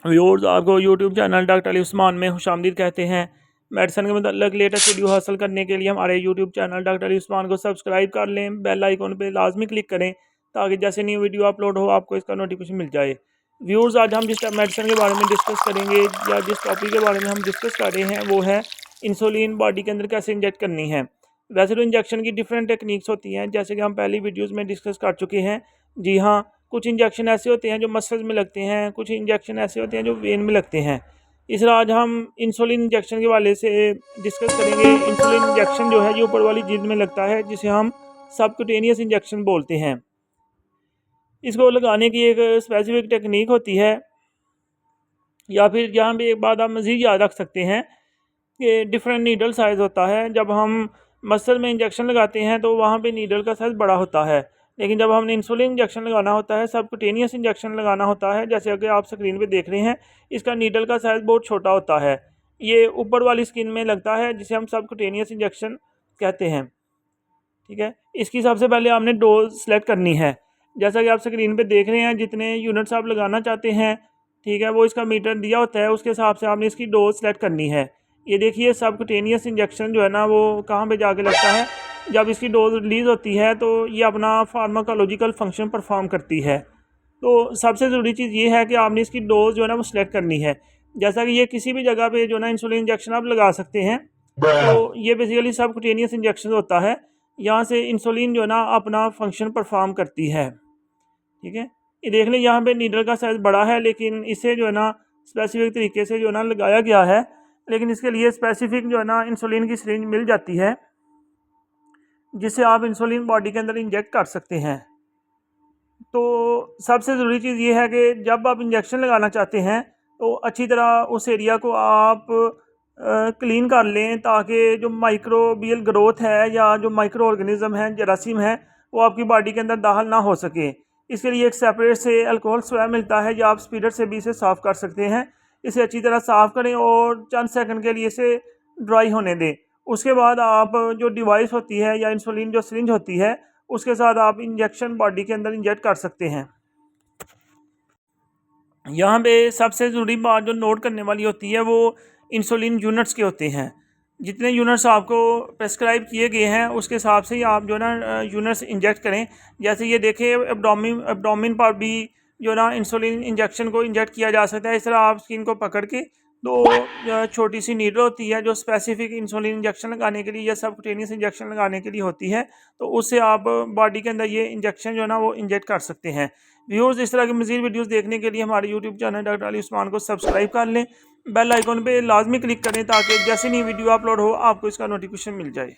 Viewers, आपको YouTube channel doctor Ali Usman में खुशामदीद कहते हैं। मेडिसिन के मतलब लेटेस्ट वीडियो हासिल करने के लिए हमारे YouTube channel doctor Ali Usman को सब्सक्राइब कर लें, बेल आइकन पे लाजमी क्लिक करें ताकि जैसे न्यू वीडियो अपलोड हो आपको इसका नोटिफिकेशन मिल जाए। व्यूअर्स, आज हम जिस मेडिसिन के बारे में डिस्कस करेंगे या जिस टॉपिक के बारे में हम डिस्कस कर रहे हैं वो है इंसुलिन बॉडी के अंदर कैसे इंजेक्ट करनी है। वैसे तो इंजेक्शन की डिफरेंट टेक्निक्स होती हैं, जैसे कि हम पहली वीडियोज़ में डिस्कस कर चुके हैं। जी हाँ, कुछ इंजेक्शन ऐसे होते हैं जो मसल्स में लगते हैं, कुछ इंजेक्शन ऐसे होते हैं जो वेन में लगते हैं। इस तरह आज हम इंसुलिन इंजेक्शन के वाले से डिस्कस करेंगे। इंसुलिन इंजेक्शन जो है ये ऊपर वाली जिल्द में लगता है, जिसे हम सबक्यूटेनियस इंजेक्शन बोलते हैं। इसको लगाने की एक स्पेसिफिक टेक्निक होती है, या फिर यहाँ पे एक बात आप मज़ीद याद रख सकते हैं कि डिफरेंट नीडल साइज़ होता है। जब हम मसल में इंजेक्शन लगाते हैं तो वहाँ पे नीडल का साइज़ बड़ा होता है, लेकिन जब हमने इंसुलिन इंजेक्शन लगाना होता है, सबक्यूटेनियस इंजेक्शन लगाना होता है, जैसे अगर आप स्क्रीन पे देख रहे हैं, इसका नीडल का साइज़ बहुत छोटा होता है। ये ऊपर वाली स्किन में लगता है, जिसे हम सबक्यूटेनियस इंजेक्शन कहते हैं। ठीक है, इसकी सबसे पहले आपने डोज सेलेक्ट करनी है। जैसा कि आप स्क्रीन पे देख रहे हैं, जितने यूनिट्स आप लगाना चाहते हैं, ठीक है, वो इसका मीटर दिया होता है, उसके हिसाब से आपने इसकी डोज सेलेक्ट करनी है। ये देखिए, सबक्यूटेनियस इंजेक्शन जो है ना वो कहाँ पे जाके लगता है, जब इसकी डोज रिलीज़ होती है तो ये अपना फार्माकोलॉजिकल फंक्शन परफॉर्म करती है। तो सबसे ज़रूरी चीज़ ये है कि आपने इसकी डोज जो है ना वो सिलेक्ट करनी है। जैसा कि ये किसी भी जगह पे जो है ना इंसुलिन इंजेक्शन आप लगा सकते हैं। तो ये बेसिकली सबक्यूटेनियस इंजेक्शन होता है, यहाँ से इंसुलिन जो है ना अपना फंक्शन परफॉर्म करती है। ठीक है, ये देख लें, यहाँ पे नीडल का साइज़ बड़ा है, लेकिन इसे जो है ना स्पेसिफिक तरीके से जो है ना लगाया गया है। लेकिन इसके लिए स्पेसिफिक जो है ना इंसुलिन की सिरिंज मिल जाती है, जिससे आप इंसुलिन बॉडी के अंदर इंजेक्ट कर सकते हैं। तो सबसे ज़रूरी चीज़ ये है कि जब आप इंजेक्शन लगाना चाहते हैं तो अच्छी तरह उस एरिया को आप क्लीन कर लें, ताकि जो माइक्रोबियल ग्रोथ है या जो माइक्रो ऑर्गेनिज़म है, जरासीम है, वो आपकी बॉडी के अंदर दाखिल ना हो सके। इसके लिए एक सेपरेट से अल्कोहल स्वैब मिलता है, या आप स्पीडर से भी इसे साफ़ कर सकते हैं। इसे अच्छी तरह साफ़ करें और चंद सेकंड के लिए इसे ड्राई होने दें। उसके बाद आप जो डिवाइस होती है या इंसुलिन जो सिरिंज होती है, उसके साथ आप इंजेक्शन बॉडी के अंदर इंजेक्ट कर सकते हैं। यहाँ पे सबसे ज़रूरी बात जो नोट करने वाली होती है वो इंसुलिन यूनिट्स के होते हैं। जितने यूनिट्स आपको प्रेस्क्राइब किए गए हैं उसके हिसाब से ही आप जो है ना यूनिट्स इंजेक्ट करें। जैसे ये देखें, एब्डोमिन पर भी जो ना इंसुलिन इंजेक्शन को इंजेक्ट किया जा सकता है। इस तरह आप स्किन को पकड़ के दो छोटी सी नीडल होती है जो स्पेसिफिक इंसुलिन इंजेक्शन लगाने के लिए या सबक्यूटेनियस इंजेक्शन लगाने के लिए होती है, तो उससे आप बॉडी के अंदर ये इंजेक्शन जो है ना वो इंजेक्ट कर सकते हैं। व्यूअर्स, इस तरह की मज़ीद वीडियोस देखने के लिए हमारे YouTube channel doctor Ali Usman को सब्सक्राइब कर लें, बेल आइकन पे लाजमी क्लिक करें ताकि जैसे नई वीडियो अपलोड हो आपको इसका नोटिफिकेशन मिल जाए।